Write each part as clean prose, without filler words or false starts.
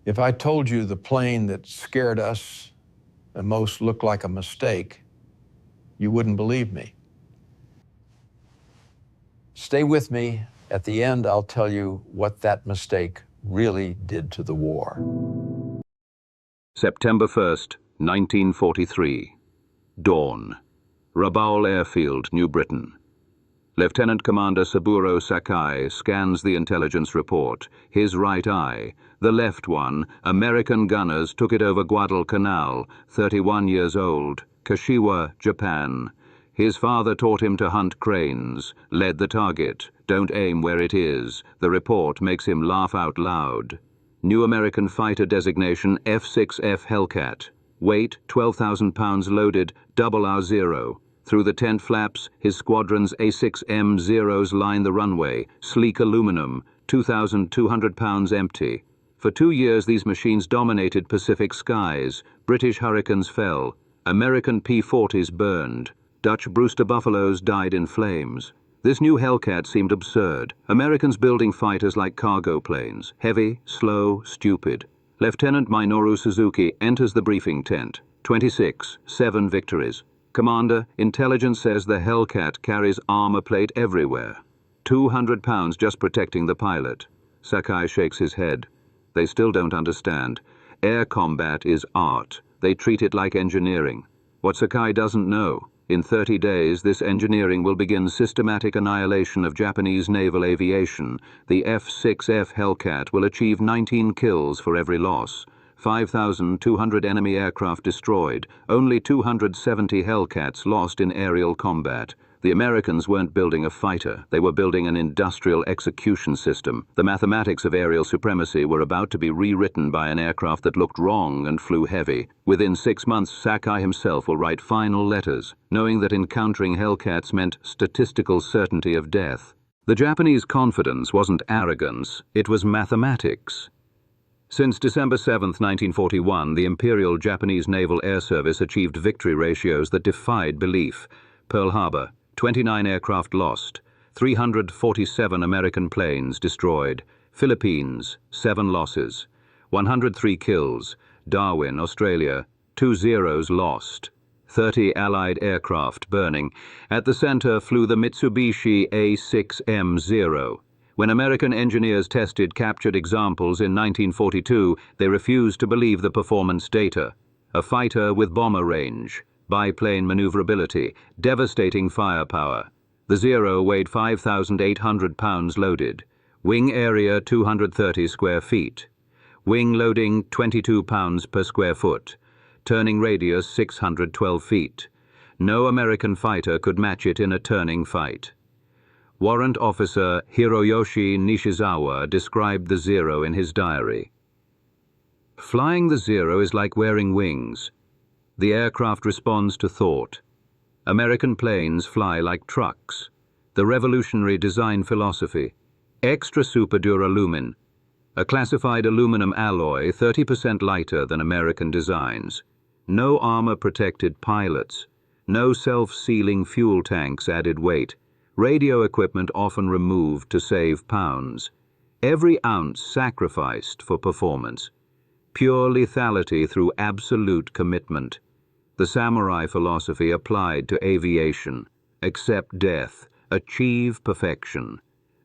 If I told you the plane that scared us the most looked like a mistake, you wouldn't believe me. Stay with me. At the end, I'll tell you what that mistake really did to the war. September 1st, 1943. Dawn. Rabaul Airfield, New Britain. Lieutenant Commander Saburo Sakai scans the intelligence report. His right eye, the left one, American gunners took it over Guadalcanal, 31 years old, Kashiwa, Japan. His father taught him to hunt cranes, led the target, don't aim where it is. The report makes him laugh out loud. New American fighter designation F6F Hellcat. Weight 12,000 pounds loaded, double our zero. Through the tent flaps, his squadron's A6M Zeros line the runway, sleek aluminum, 2,200 pounds empty. For 2 years these machines dominated Pacific skies. British Hurricanes fell. American P-40s burned. Dutch Brewster Buffaloes died in flames. This new Hellcat seemed absurd. Americans building fighters like cargo planes. Heavy, slow, stupid. Lieutenant Minoru Suzuki enters the briefing tent. 26, 7 victories. Commander, intelligence says the Hellcat carries armor plate everywhere. 200 pounds just protecting the pilot. Sakai shakes his head. They still don't understand. Air combat is art. They treat it like engineering. What Sakai doesn't know, in 30 days this engineering will begin systematic annihilation of Japanese naval aviation. The F6F Hellcat will achieve 19 kills for every loss. 5,200 enemy aircraft destroyed, only 270 Hellcats lost in aerial combat. The Americans weren't building a fighter, they were building an industrial execution system. The mathematics of aerial supremacy were about to be rewritten by an aircraft that looked wrong and flew heavy. Within 6 months, Sakai himself will write final letters, knowing that encountering Hellcats meant statistical certainty of death. The Japanese confidence wasn't arrogance, it was mathematics. Since December 7, 1941, the Imperial Japanese Naval Air Service achieved victory ratios that defied belief. Pearl Harbor, 29 aircraft lost, 347 American planes destroyed. Philippines, 7 losses, 103 kills. Darwin, Australia, 2 zeros lost. 30 Allied aircraft burning. At the center flew the Mitsubishi A6M0. When American engineers tested captured examples in 1942, they refused to believe the performance data. A fighter with bomber range, biplane maneuverability, devastating firepower. The Zero weighed 5,800 pounds loaded. Wing area 230 square feet. Wing loading 22 pounds per square foot. Turning radius 612 feet. No American fighter could match it in a turning fight. Warrant Officer Hiroyoshi Nishizawa described the Zero in his diary. Flying the Zero is like wearing wings. The aircraft responds to thought. American planes fly like trucks. The revolutionary design philosophy. Extra super duralumin, a classified aluminum alloy 30% lighter than American designs. No armor-protected pilots. No self-sealing fuel tanks added weight. Radio equipment often removed to save pounds. Every ounce sacrificed for performance. Pure lethality through absolute commitment. The samurai philosophy applied to aviation. Accept death. Achieve perfection.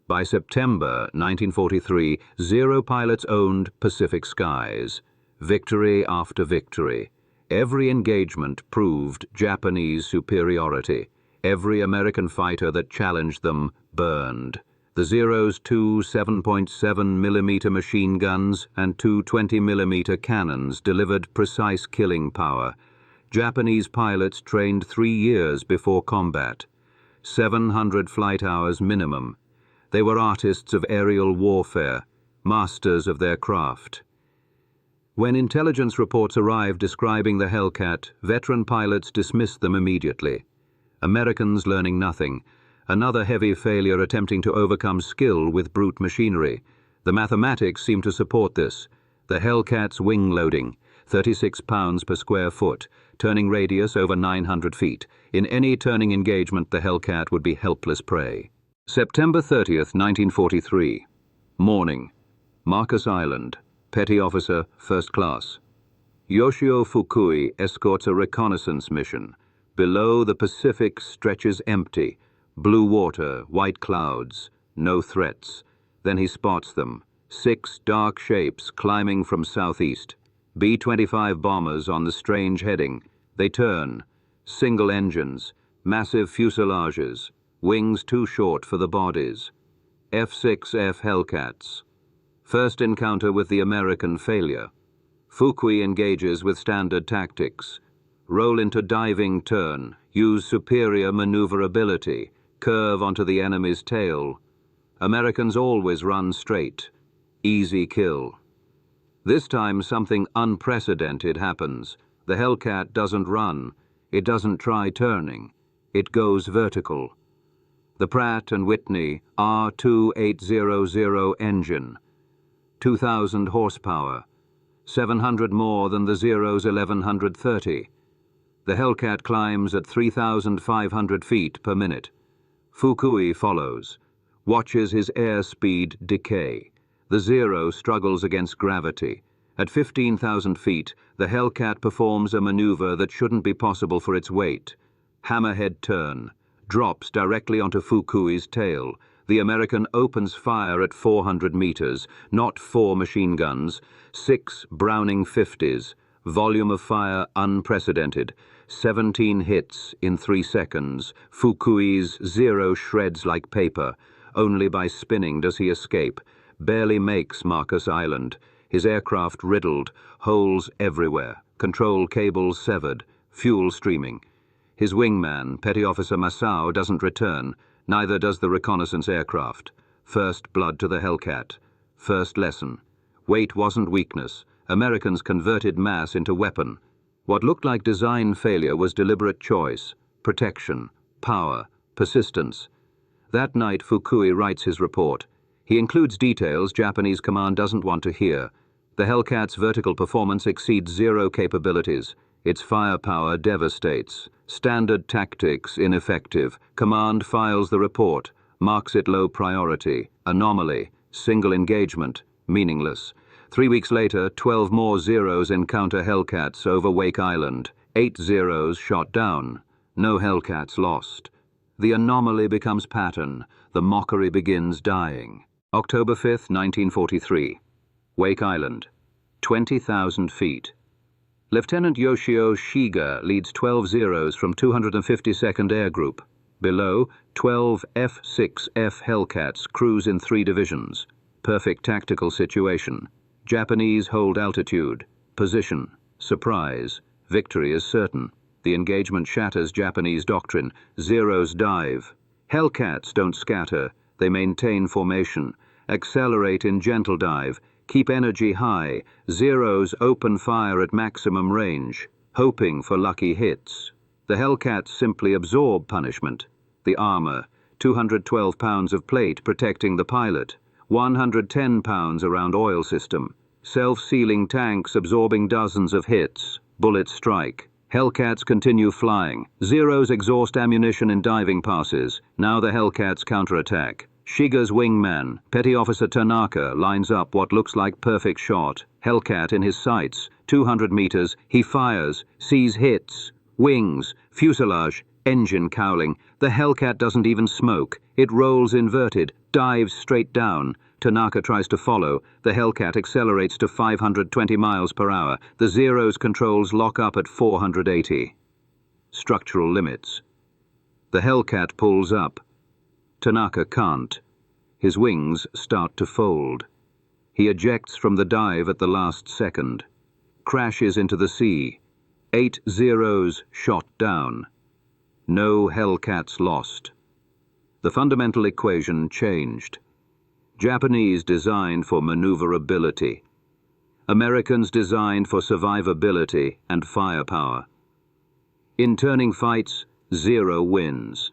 By September 1943, Zero pilots owned Pacific skies. Victory after victory. Every engagement proved Japanese superiority. Every American fighter that challenged them burned. The Zero's 2 7.7mm machine guns and 2 20mm cannons delivered precise killing power. Japanese pilots trained 3 years before combat. 700 flight hours minimum. They were artists of aerial warfare, masters of their craft. When intelligence reports arrived describing the Hellcat, veteran pilots dismissed them immediately. Americans learning nothing. Another heavy failure attempting to overcome skill with brute machinery. The mathematics seem to support this. The Hellcat's wing loading, 36 pounds per square foot, turning radius over 900 feet. In any turning engagement, the Hellcat would be helpless prey. September 30th, 1943. Morning. Marcus Island. Petty Officer, First Class. Yoshio Fukui escorts a reconnaissance mission. Below, the Pacific stretches empty. Blue water, white clouds, no threats. Then he spots them. 6 dark shapes climbing from southeast. B-25 bombers on the strange heading. They turn. Single engines, massive fuselages, wings too short for the bodies. F6F Hellcats. First encounter with the American failure. Fukui engages with standard tactics. Roll into diving turn, use superior maneuverability, curve onto the enemy's tail. Americans always run straight. Easy kill. This time something unprecedented happens. The Hellcat doesn't run. It doesn't try turning. It goes vertical. The Pratt & Whitney R2800 engine. 2,000 horsepower. 700 more than the Zero's 1130. The Hellcat climbs at 3,500 feet per minute. Fukui follows, watches his airspeed decay. The Zero struggles against gravity. At 15,000 feet, the Hellcat performs a maneuver that shouldn't be possible for its weight. Hammerhead turn, drops directly onto Fukui's tail. The American opens fire at 400 meters, not 4 machine guns, 6 Browning 50s, volume of fire unprecedented, 17 hits in 3 seconds. Fukui's Zero shreds like paper. Only by spinning does he escape. Barely makes Marcus Island. His aircraft riddled, holes everywhere, control cables severed, fuel streaming. His wingman, Petty Officer Masao, doesn't return. Neither does the reconnaissance aircraft. First blood to the Hellcat. First lesson. Weight wasn't weakness. Americans converted mass into weapon. What looked like design failure was deliberate choice, protection, power, persistence. That night, Fukui writes his report. He includes details Japanese command doesn't want to hear. The Hellcat's vertical performance exceeds Zero capabilities. Its firepower devastates. Standard tactics ineffective. Command files the report, marks it low priority. Anomaly. Single engagement. Meaningless. 3 weeks later, 12 more Zeros encounter Hellcats over Wake Island. 8 Zeros shot down. No Hellcats lost. The anomaly becomes pattern. The Mockery begins dying. October 5th, 1943. Wake Island. 20,000 feet. Lieutenant Yoshio Shiga leads 12 Zeros from 252nd Air Group. Below, 12 F6F Hellcats cruise in 3 divisions. Perfect tactical situation. Japanese hold altitude. Position. Surprise. Victory is certain. The engagement shatters Japanese doctrine. Zeros dive. Hellcats don't scatter. They maintain formation. Accelerate in gentle dive. Keep energy high. Zeros open fire at maximum range, hoping for lucky hits. The Hellcats simply absorb punishment. The armor, 212 pounds of plate protecting the pilot, 110 pounds around oil system, self-sealing tanks absorbing dozens of hits. Bullets strike. Hellcats continue flying. Zeros exhaust ammunition in diving passes. Now the Hellcats counterattack. Shiga's wingman, Petty Officer Tanaka, lines up what looks like perfect shot. Hellcat in his sights. 200 meters. He fires. Sees hits. Wings. Fuselage. Engine cowling. The Hellcat doesn't even smoke. It rolls inverted. Dives straight down. Tanaka tries to follow. The Hellcat accelerates to 520 miles per hour. The Zero's controls lock up at 480. Structural limits. The Hellcat pulls up. Tanaka can't. His wings start to fold. He ejects from the dive at the last second. Crashes into the sea. 8 Zeros shot down. No Hellcats lost. The fundamental equation changed. Japanese designed for maneuverability. Americans designed for survivability and firepower. In turning fights, Zero wins.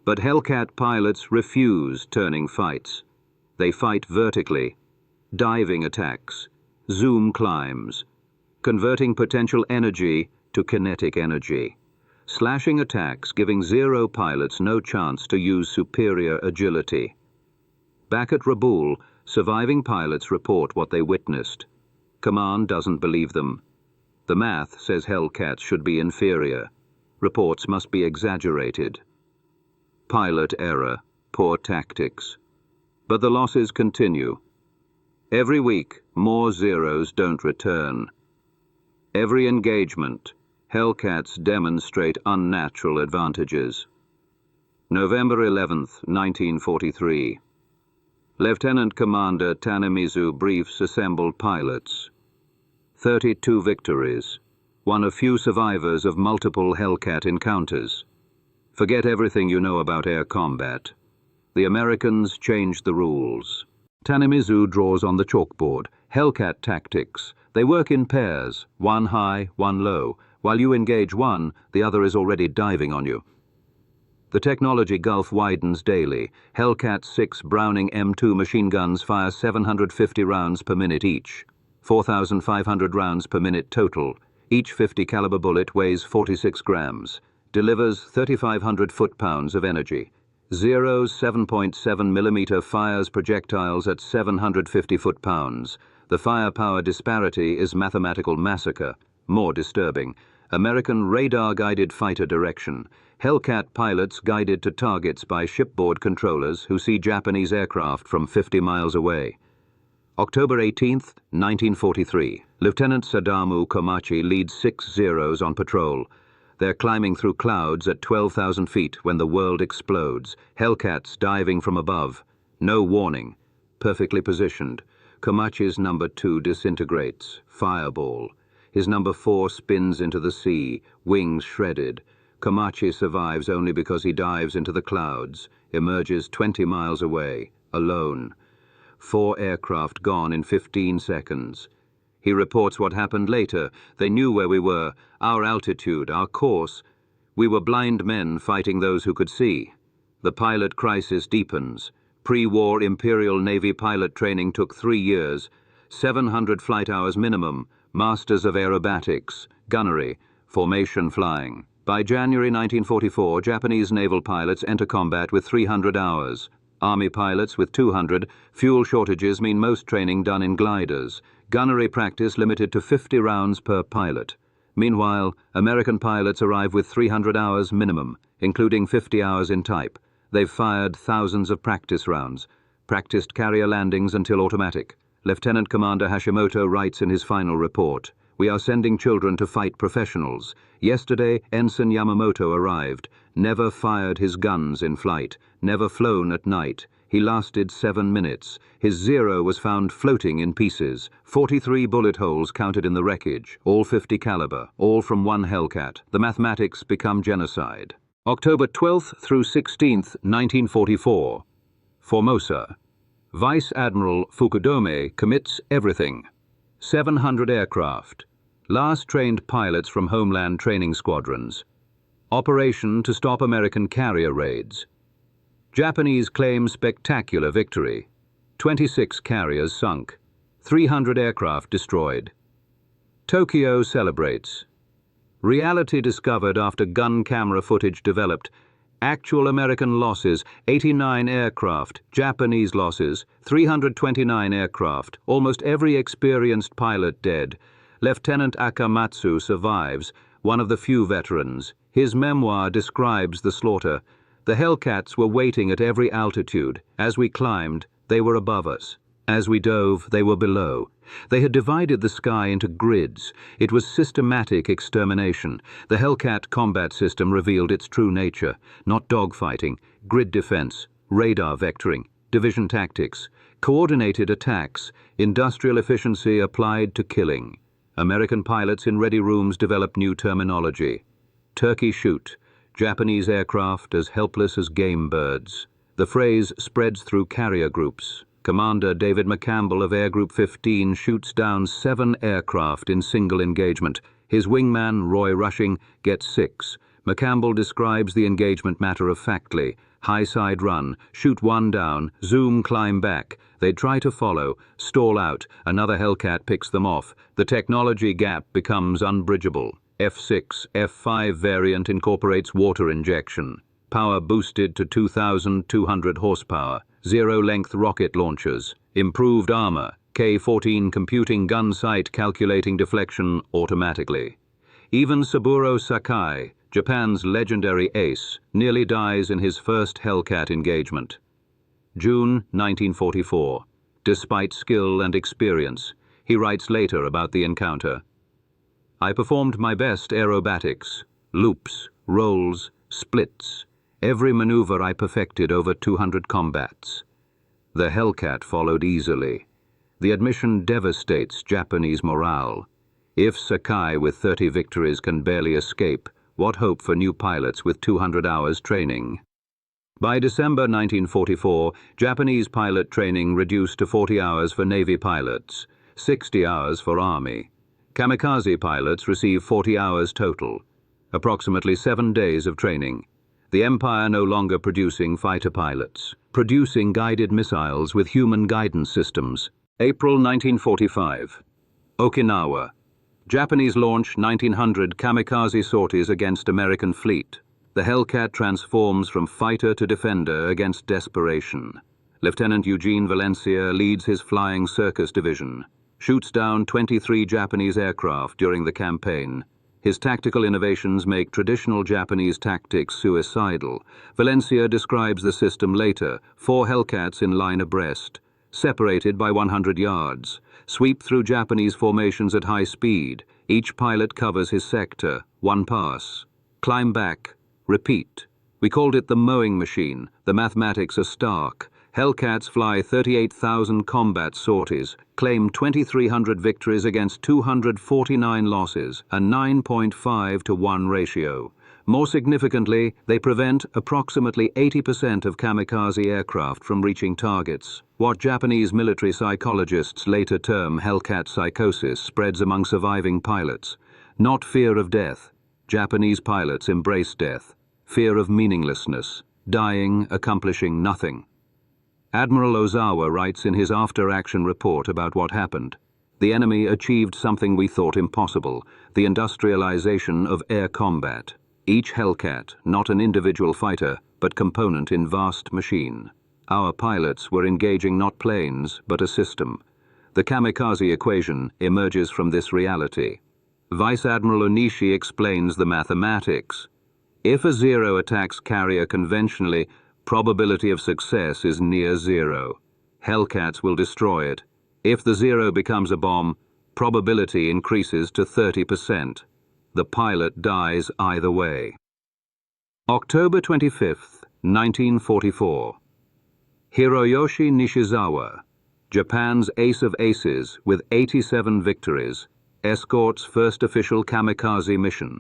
But Hellcat pilots refuse turning fights. They fight vertically, diving attacks, zoom climbs, converting potential energy to kinetic energy, slashing attacks giving Zero pilots no chance to use superior agility. Back at Rabaul, surviving pilots report what they witnessed. Command doesn't believe them. The math says Hellcats should be inferior. Reports must be exaggerated. Pilot error, poor tactics. But the losses continue. Every week, more zeros don't return. Every engagement, Hellcats demonstrate unnatural advantages. November 11th, 1943. Lieutenant Commander Tanemizu briefs assembled pilots. 32 victories, one of few survivors of multiple Hellcat encounters. Forget everything you know about air combat. The Americans changed the rules. Tanemizu draws on the chalkboard. Hellcat tactics. They work in pairs, one high, one low. While you engage one, the other is already diving on you. The technology gulf widens daily. Hellcat 6 Browning M2 machine guns fire 750 rounds per minute each. 4,500 rounds per minute total. Each 50 caliber bullet weighs 46 grams. Delivers 3,500 foot-pounds of energy. Zero's 7.7 millimeter fires projectiles at 750 foot-pounds. The firepower disparity is mathematical massacre. More disturbing. American radar-guided fighter direction. Hellcat pilots guided to targets by shipboard controllers who see Japanese aircraft from 50 miles away. October 18th, 1943. Lieutenant Sadamu Komachi leads 6 Zeros on patrol. They're climbing through clouds at 12,000 feet when the world explodes. Hellcats diving from above. No warning. Perfectly positioned. Komachi's number 2 disintegrates. Fireball. His number 4 spins into the sea, wings shredded. Komachi survives only because he dives into the clouds, emerges 20 miles away, alone. 4 aircraft gone in 15 seconds. He reports what happened later. They knew where we were, our altitude, our course. We were blind men fighting those who could see. The pilot crisis deepens. Pre-war Imperial Navy pilot training took 3 years. 700 flight hours minimum. Masters of aerobatics, gunnery, formation flying. By January 1944, Japanese naval pilots enter combat with 300 hours. Army pilots with 200. Fuel shortages mean most training done in gliders. Gunnery practice limited to 50 rounds per pilot. Meanwhile, American pilots arrive with 300 hours minimum, including 50 hours in type. They've fired thousands of practice rounds, practiced carrier landings until automatic. Lieutenant Commander Hashimoto writes in his final report, "We are sending children to fight professionals. Yesterday, Ensign Yamamoto arrived, never fired his guns in flight, never flown at night. He lasted 7 minutes. His Zero was found floating in pieces. 43 bullet holes counted in the wreckage, all 50 caliber, all from one Hellcat. The mathematics become genocide." October 12th through 16th, 1944. Formosa. Vice Admiral Fukudome commits everything. 700 aircraft. Last trained pilots from homeland training squadrons. Operation to stop American carrier raids. Japanese claim spectacular victory. 26 carriers sunk. 300 aircraft destroyed. Tokyo celebrates. Reality discovered after gun camera footage developed. Actual American losses, 89 aircraft. Japanese losses, 329 aircraft. Almost every experienced pilot dead. Lieutenant Akamatsu survives, one of the few veterans. His memoir describes the slaughter. The Hellcats were waiting at every altitude. As we climbed, they were above us. As we dove, they were below. They had divided the sky into grids. It was systematic extermination. The Hellcat combat system revealed its true nature. Not dogfighting, grid defense, radar vectoring, division tactics, coordinated attacks, industrial efficiency applied to killing. American pilots in ready rooms developed new terminology. Turkey shoot. Japanese aircraft as helpless as game birds. The phrase spreads through carrier groups. Commander David McCampbell of Air Group 15 shoots down 7 aircraft in single engagement. His wingman, Roy Rushing, gets 6. McCampbell describes the engagement matter-of-factly. High side run, shoot 1 down, zoom, climb back. They try to follow, stall out, another Hellcat picks them off. The technology gap becomes unbridgeable. F6F variant incorporates water injection. Power boosted to 2,200 horsepower. zero-length rocket launchers, improved armor, K-14 computing gun sight calculating deflection automatically. Even Saburo Sakai, Japan's legendary ace, nearly dies in his first Hellcat engagement. June 1944. Despite skill and experience, he writes later about the encounter. I performed my best aerobatics, loops, rolls, splits, every maneuver I perfected over 200 combats. The Hellcat followed easily. The admission devastates Japanese morale. If Sakai with 30 victories can barely escape, what hope for new pilots with 200 hours training? By December 1944, Japanese pilot training reduced to 40 hours for Navy pilots, 60 hours for Army. Kamikaze pilots receive 40 hours total, approximately 7 days of training. The Empire no longer producing fighter pilots, producing guided missiles with human guidance systems. April 1945. Okinawa. Japanese launch 1900 kamikaze sorties against American fleet. The Hellcat transforms from fighter to defender against desperation. Lieutenant Eugene Valencia leads his flying circus division, shoots down 23 Japanese aircraft during the campaign. His tactical innovations make traditional Japanese tactics suicidal. Valencia describes the system later: 4 Hellcats in line abreast, separated by 100 yards, sweep through Japanese formations at high speed. Each pilot covers his sector, 1 pass. Climb back, repeat. We called it the mowing machine. The mathematics are stark. Hellcats fly 38,000 combat sorties, claim 2,300 victories against 249 losses, a 9.5 to 1 ratio. More significantly, they prevent approximately 80% of kamikaze aircraft from reaching targets. What Japanese military psychologists later term Hellcat psychosis spreads among surviving pilots. Not fear of death. Japanese pilots embrace death. Fear of meaninglessness, dying, accomplishing nothing. Admiral Ozawa writes in his after-action report about what happened. The enemy achieved something we thought impossible: the industrialization of air combat. Each Hellcat, not an individual fighter, but component in vast machine. Our pilots were engaging not planes, but a system. The kamikaze equation emerges from this reality. Vice Admiral Onishi explains the mathematics. If a Zero attacks carrier conventionally, probability of success is near 0. Hellcats will destroy it. If the Zero becomes a bomb, probability increases to 30%. The pilot dies either way. October 25th, 1944. Hiroyoshi Nishizawa, Japan's ace of aces with 87 victories, escorts first official kamikaze mission.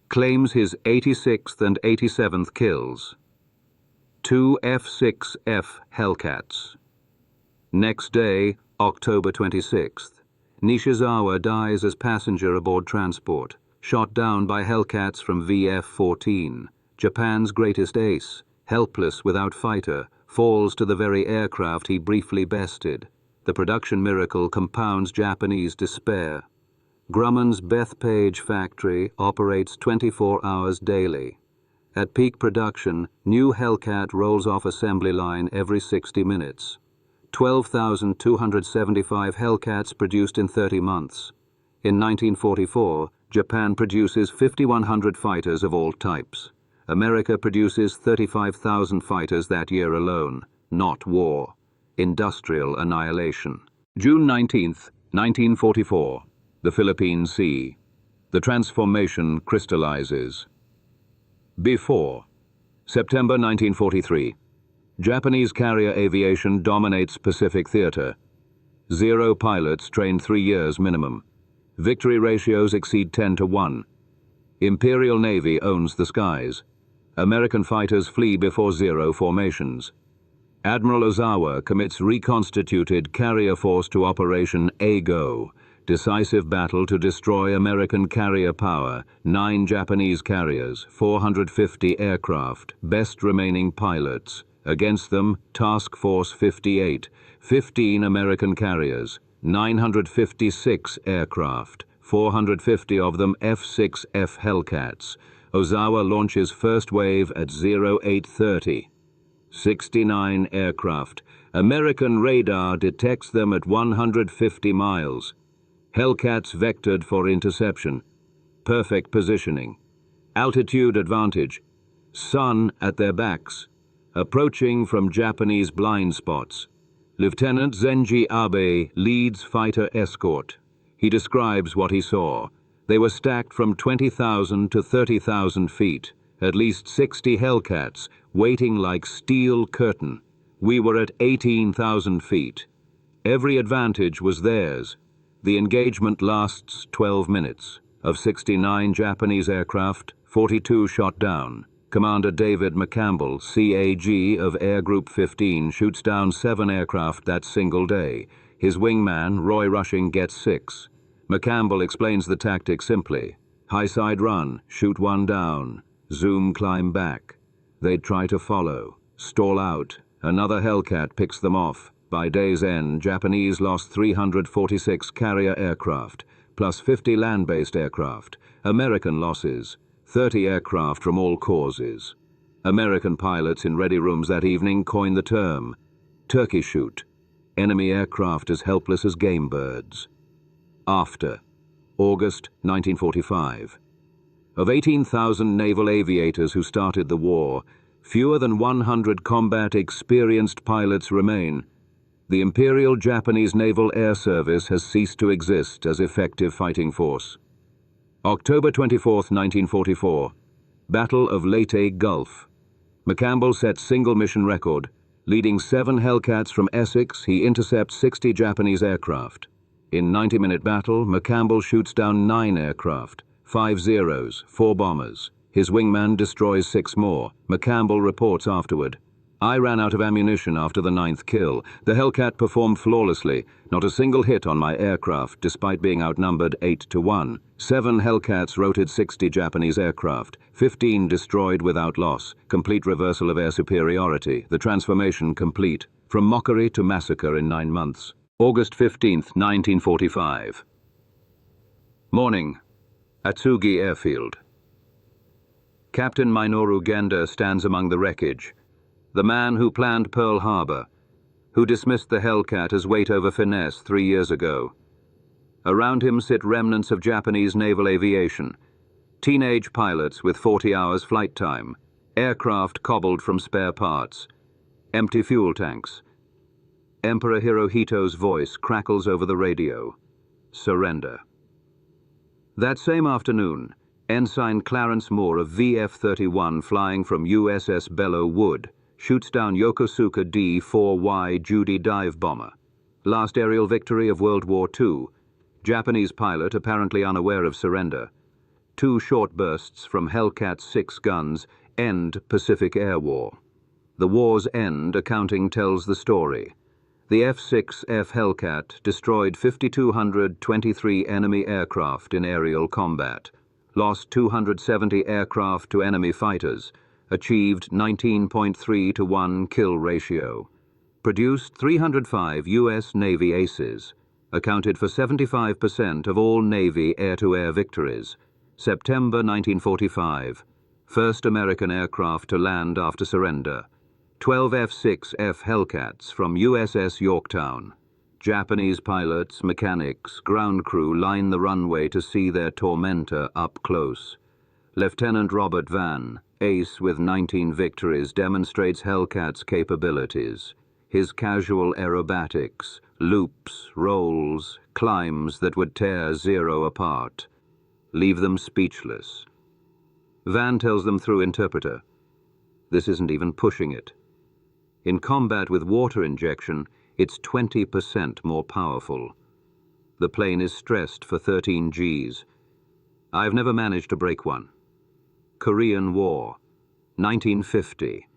Claims his 86th and 87th kills. 2 F6F Hellcats. Next day, October 26th, Nishizawa dies as passenger aboard transport, shot down by Hellcats from VF-14. Japan's greatest ace, helpless without fighter, falls to the very aircraft he briefly bested. The production miracle compounds Japanese despair. Grumman's Bethpage factory operates 24 hours daily. At peak production, new Hellcat rolls off assembly line every 60 minutes. 12,275 Hellcats produced in 30 months. In 1944, Japan produces 5,100 fighters of all types. America produces 35,000 fighters that year alone. Not war. Industrial annihilation. June 19th, 1944. The Philippine Sea. The transformation crystallizes. Before. September 1943. Japanese carrier aviation dominates Pacific theater. 0 pilots trained 3 years minimum. Victory ratios exceed 10 to 1. Imperial Navy owns the skies. American fighters flee before 0 formations. Admiral Ozawa commits reconstituted carrier force to Operation A-Go, decisive battle to destroy American carrier power, 9 Japanese carriers, 450 aircraft, best remaining pilots. Against them, Task Force 58, 15 American carriers, 956 aircraft, 450 of them F6F Hellcats. Ozawa launches first wave at 0830. 69 aircraft. American radar detects them at 150 miles. Hellcats vectored for interception. Perfect positioning. Altitude advantage. Sun at their backs. Approaching from Japanese blind spots. Lieutenant Zenji Abe leads fighter escort. He describes what he saw. They were stacked from 20,000 to 30,000 feet. At least 60 Hellcats, waiting like steel curtain. We were at 18,000 feet. Every advantage was theirs. The engagement lasts 12 minutes. Of 69 Japanese aircraft, 42 shot down. Commander David McCampbell, CAG of Air Group 15, shoots down 7 aircraft that single day. His wingman, Roy Rushing, gets 6. McCampbell explains the tactic simply. High side run, shoot one down. Zoom climb back. They'd try to follow. Stall out. Another Hellcat picks them off. By day's end, Japanese lost 346 carrier aircraft, plus 50 land-based aircraft. American losses, 30 aircraft from all causes. American pilots in ready rooms that evening coined the term, turkey shoot, enemy aircraft as helpless as game birds. After, August 1945. Of 18,000 naval aviators who started the war, fewer than 100 combat experienced pilots remain. The Imperial Japanese Naval Air Service has ceased to exist as effective fighting force. October 24, 1944. Battle of Leyte Gulf. McCampbell set single mission record. Leading 7 Hellcats from Essex, he intercepts 60 Japanese aircraft. In 90-minute battle, McCampbell shoots down 9 aircraft. 5 Zeros, 4 bombers. His wingman destroys 6 more. McCampbell reports afterward. I ran out of ammunition after the 9th kill. The Hellcat performed flawlessly. Not a single hit on my aircraft, despite being outnumbered 8-1. 7 Hellcats routed 60 Japanese aircraft. 15 destroyed without loss. Complete reversal of air superiority. The transformation complete. From mockery to massacre in 9 months. August 15, 1945. Morning. Atsugi Airfield. Captain Minoru Genda stands among the wreckage. The man who planned Pearl Harbor, who dismissed the Hellcat as weight over finesse 3 years ago. Around him sit remnants of Japanese naval aviation, teenage pilots with 40 hours flight time, aircraft cobbled from spare parts, empty fuel tanks. Emperor Hirohito's voice crackles over the radio. Surrender. That same afternoon, Ensign Clarence Moore of VF-31 flying from USS Belleau Wood shoots down Yokosuka D-4Y Judy dive bomber. Last aerial victory of World War II. Japanese pilot apparently unaware of surrender. 2 short bursts from Hellcat's 6 guns end Pacific Air War. The war's end accounting tells the story. The F6F Hellcat destroyed 5,223 enemy aircraft in aerial combat, lost 270 aircraft to enemy fighters, achieved 19.3 to 1 kill ratio, produced 305 U.S. Navy aces, accounted for 75% of all Navy air-to-air victories. September 1945, first American aircraft to land after surrender. 12 F6F Hellcats from USS Yorktown. Japanese pilots, mechanics, ground crew line the runway to see their tormentor up close. Lieutenant Robert Vann, ace with 19 victories, demonstrates Hellcat's capabilities. His casual aerobatics, loops, rolls, climbs that would tear Zero apart, leave them speechless. Vann tells them through interpreter, this isn't even pushing it. In combat with water injection, it's 20% more powerful. The plane is stressed for 13 Gs. I've never managed to break one. Korean War, 1950.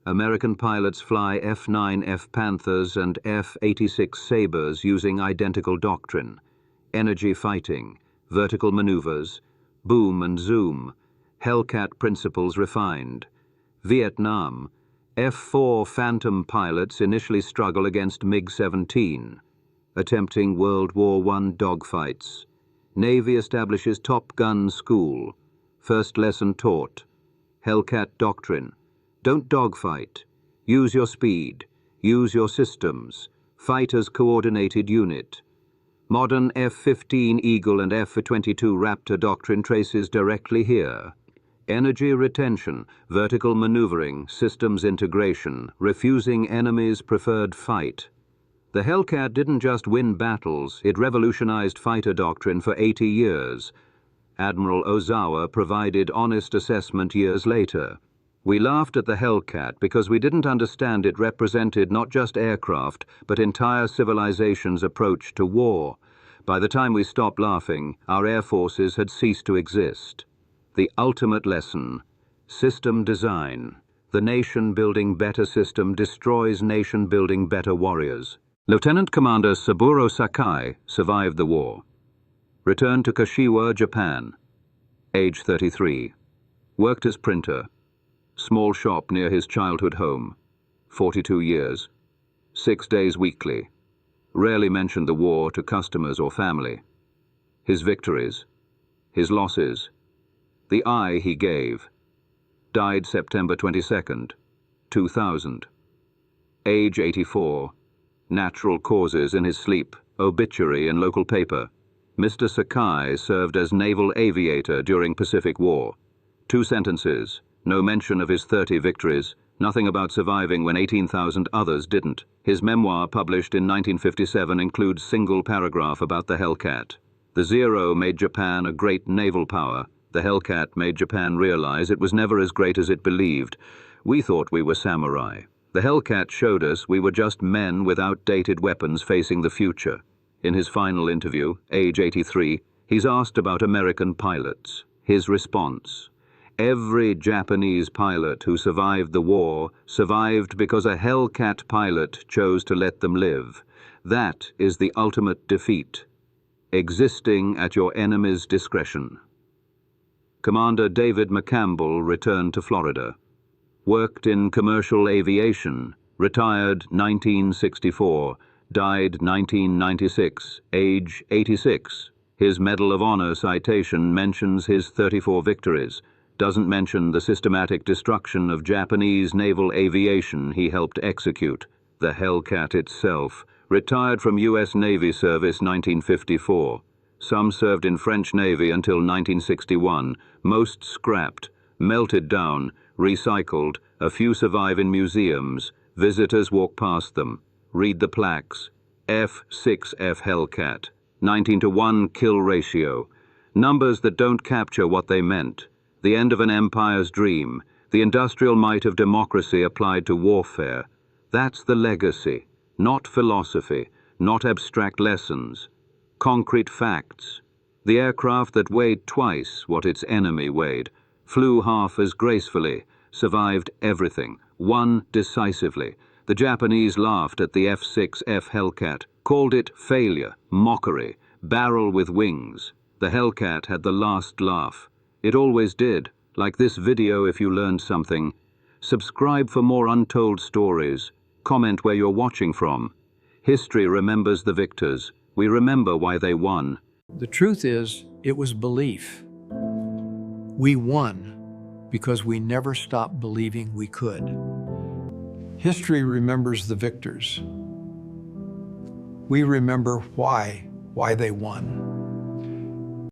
American pilots fly F-9F Panthers and F-86 Sabres using identical doctrine. Energy fighting, vertical maneuvers, boom and zoom, Hellcat principles refined. Vietnam, F-4 Phantom pilots initially struggle against MiG-17, attempting World War I dogfights. Navy establishes Top Gun School. First lesson taught. Hellcat Doctrine. Don't dogfight. Use your speed. Use your systems. Fight as coordinated unit. Modern F-15 Eagle and F-22 Raptor doctrine traces directly here. Energy retention, vertical maneuvering, systems integration, refusing enemy's preferred fight. The Hellcat didn't just win battles, it revolutionized fighter doctrine for 80 years. Admiral Ozawa provided honest assessment years later. We laughed at the Hellcat because we didn't understand it represented not just aircraft, but entire civilization's approach to war. By the time we stopped laughing, our air forces had ceased to exist. The ultimate lesson: system design. The nation-building better system destroys nation-building better warriors. Lieutenant Commander Saburo Sakai survived the war. Returned to Kashiwa, Japan. Age 33. Worked as printer. Small shop near his childhood home. 42 years. 6 days weekly. Rarely mentioned the war to customers or family. His victories. His losses. The eye he gave. Died September 22nd, 2000. Age 84. Natural causes in his sleep. Obituary in local paper. Mr. Sakai served as naval aviator during Pacific War. 2 sentences. No mention of his 30 victories. Nothing about surviving when 18,000 others didn't. His memoir, published in 1957, includes single paragraph about the Hellcat. The Zero made Japan a great naval power. The Hellcat made Japan realize it was never as great as it believed. We thought we were samurai. The Hellcat showed us we were just men with outdated weapons facing the future. In his final interview, age 83, he's asked about American pilots. His response: every Japanese pilot who survived the war survived because a Hellcat pilot chose to let them live. That is the ultimate defeat. Existing at your enemy's discretion. Commander David McCampbell returned to Florida. Worked in commercial aviation. Retired 1964. Died 1996. Age 86. His Medal of Honor citation mentions his 34 victories. Doesn't mention the systematic destruction of Japanese naval aviation he helped execute. The Hellcat itself. Retired from U.S. Navy service 1954. Some served in French Navy until 1961. Most scrapped, melted down, recycled. A few survive in museums. Visitors walk past them. Read the plaques. F6F Hellcat. 19-to-1 kill ratio. Numbers that don't capture what they meant. The end of an empire's dream. The industrial might of democracy applied to warfare. That's the legacy. Not philosophy. Not abstract lessons. Concrete facts. The aircraft that weighed twice what its enemy weighed, flew half as gracefully, survived everything, won decisively. The Japanese laughed at the F6F Hellcat, called it failure, mockery, barrel with wings. The Hellcat had the last laugh. It always did. Like this video if you learned something. Subscribe for more untold stories. Comment where you're watching from. History remembers the victors. We remember why they won. The truth is, it was belief. We won because we never stopped believing we could. History remembers the victors. We remember why they won.